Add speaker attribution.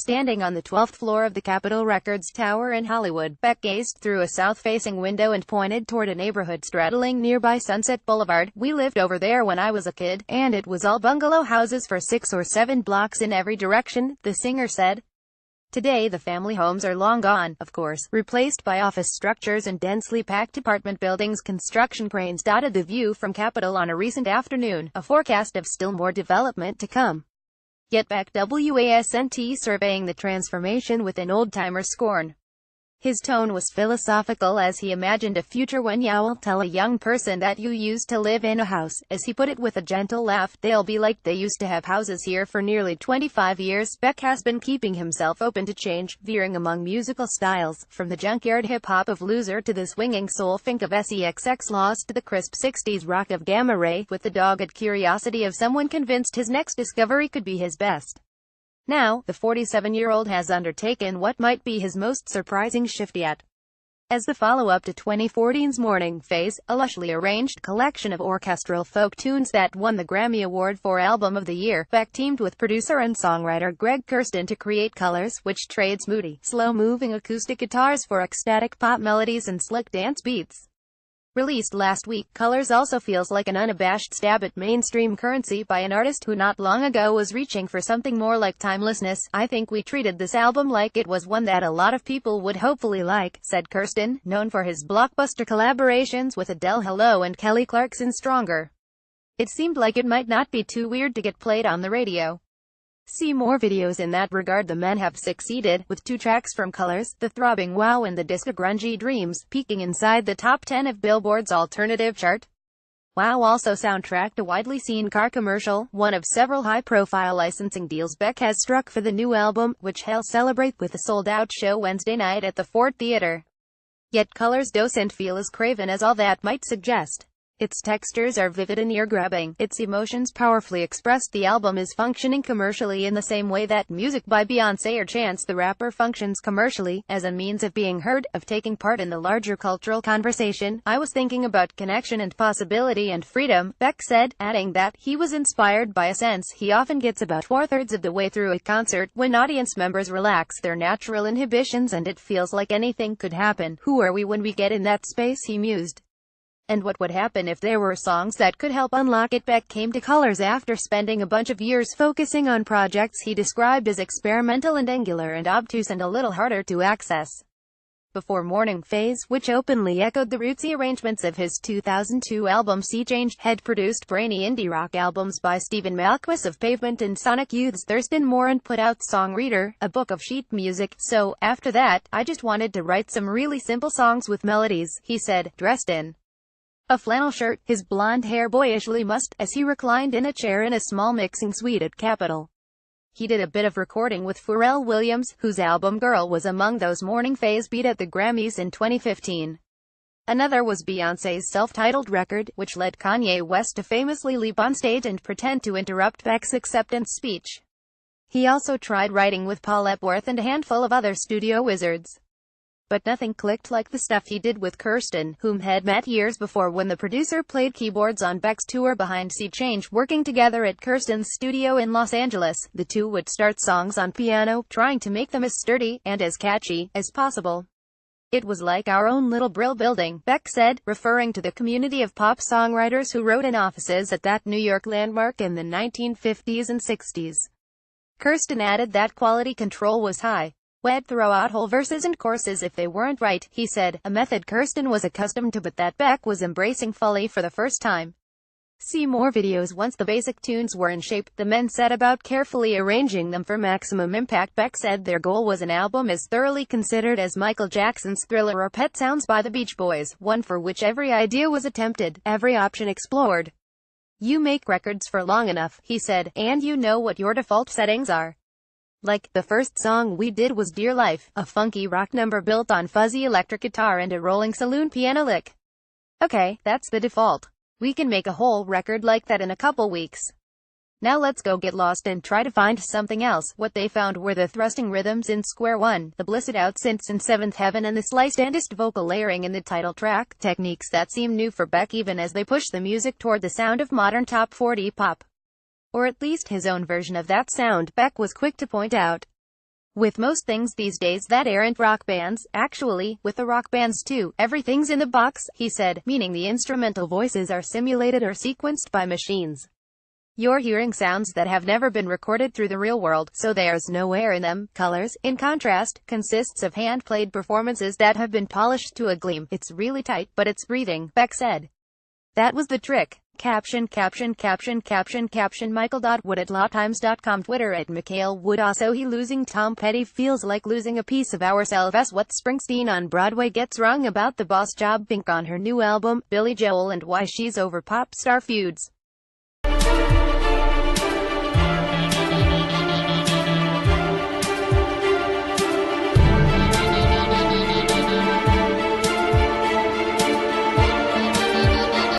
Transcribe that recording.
Speaker 1: Standing on the 12th floor of the Capitol Records Tower in Hollywood, Beck gazed through a south-facing window and pointed toward a neighborhood straddling nearby Sunset Boulevard. "We lived over there when I was a kid, and it was all bungalow houses for 6 or 7 blocks in every direction," the singer said. Today the family homes are long gone, of course, replaced by office structures and densely packed apartment buildings. Construction cranes dotted the view from Capitol on a recent afternoon, a forecast of still more development to come. Yet Beck wasn't surveying the transformation with an old-timer scorn. His tone was philosophical as he imagined a future when "You'll tell a young person that you used to live in a house," as he put it with a gentle laugh, "they'll be like, they used to have houses here for nearly 25 years. Beck has been keeping himself open to change, veering among musical styles, from the junkyard hip-hop of Loser to the swinging soul funk of SEXX Lost to the crisp 60s rock of Gamma Ray, with the dogged curiosity of someone convinced his next discovery could be his best." Now, the 47-year-old has undertaken what might be his most surprising shift yet. As the follow-up to 2014's Morning Phase, a lushly arranged collection of orchestral folk tunes that won the Grammy Award for Album of the Year, Beck teamed with producer and songwriter Greg Kurstin to create Colors, which trades moody, slow-moving acoustic guitars for ecstatic pop melodies and slick dance beats. Released last week, Colors also feels like an unabashed stab at mainstream currency by an artist who not long ago was reaching for something more like timelessness. "I think we treated this album like it was one that a lot of people would hopefully like," said Kurstin, known for his blockbuster collaborations with Adele Hello and Kelly Clarkson Stronger. "It seemed like it might not be too weird to get played on the radio." See more videos in that regard. The men have succeeded, with 2 tracks from Colors, The Throbbing Wow and the disco Grungy Dreams, peaking inside the top 10 of Billboard's alternative chart. Wow also soundtracked a widely seen car commercial, one of several high-profile licensing deals Beck has struck for the new album, which he'll celebrate with a sold-out show Wednesday night at the Ford Theater. Yet Colors doesn't feel as craven as all that might suggest. Its textures are vivid and ear-grabbing, its emotions powerfully expressed. The album is functioning commercially in the same way that music by Beyoncé or Chance the Rapper functions commercially, as a means of being heard, of taking part in the larger cultural conversation. "I was thinking about connection and possibility and freedom," Beck said, adding that he was inspired by a sense he often gets about 4/3 of the way through a concert, when audience members relax their natural inhibitions and it feels like anything could happen. "Who are we when we get in that space?" he mused. And what would happen if there were songs that could help unlock it? Beck came to Colors after spending a bunch of years focusing on projects he described as experimental and angular and obtuse and a little harder to access. Before Morning Phase, which openly echoed the rootsy arrangements of his 2002 album Sea Change, had produced brainy indie rock albums by Stephen Malkmus of Pavement and Sonic Youth's Thurston Moore, and put out Song Reader, a book of sheet music. "So, after that, I just wanted to write some really simple songs with melodies," he said, dressed in a flannel shirt, his blonde hair boyishly mussed, as he reclined in a chair in a small mixing suite at Capitol. He did a bit of recording with Pharrell Williams, whose album Girl was among those Morning Phase beat at the Grammys in 2015. Another was Beyoncé's self-titled record, which led Kanye West to famously leap on stage and pretend to interrupt Beck's acceptance speech. He also tried writing with Paul Epworth and a handful of other studio wizards. But nothing clicked like the stuff he did with Kurstin, whom had met years before when the producer played keyboards on Beck's tour behind Sea Change. Working together at Kurstin's studio in Los Angeles, the two would start songs on piano, trying to make them as sturdy, and as catchy, as possible. "It was like our own little Brill building," Beck said, referring to the community of pop songwriters who wrote in offices at that New York landmark in the 1950s and 60s. Kurstin added that quality control was high. "We'd throw out whole verses and choruses if they weren't right," he said, a method Kurstin was accustomed to but that Beck was embracing fully for the first time. See more videos. Once the basic tunes were in shape, the men set about carefully arranging them for maximum impact. Beck said their goal was an album as thoroughly considered as Michael Jackson's Thriller or Pet Sounds by the Beach Boys, one for which every idea was attempted, every option explored. "You make records for long enough," he said, "and you know what your default settings are. Like, the first song we did was Dear Life, a funky rock number built on fuzzy electric guitar and a rolling saloon piano lick. Okay, that's the default. We can make a whole record like that in a couple weeks. Now let's go get lost and try to find something else." What they found were the thrusting rhythms in Square One, the blissed out synths in Seventh Heaven, and the sliced-endest vocal layering in the title track, techniques that seem new for Beck even as they push the music toward the sound of modern top 40 pop. Or at least his own version of that sound, Beck was quick to point out. With most things these days that aren't rock bands, actually, with the rock bands too, everything's in the box, he said, meaning the instrumental voices are simulated or sequenced by machines. You're hearing sounds that have never been recorded through the real world, so there's no air in them. Colors, in contrast, consists of hand-played performances that have been polished to a gleam. It's really tight, but it's breathing, Beck said. That was the trick. Caption Michael.Wood at lawtimes.com. Twitter at Mikhail Wood. Also, he losing Tom Petty feels like losing a piece of ourselves. What Springsteen on Broadway gets wrong about the boss job. Pink on her new album, Billy Joel, and why she's over pop star feuds.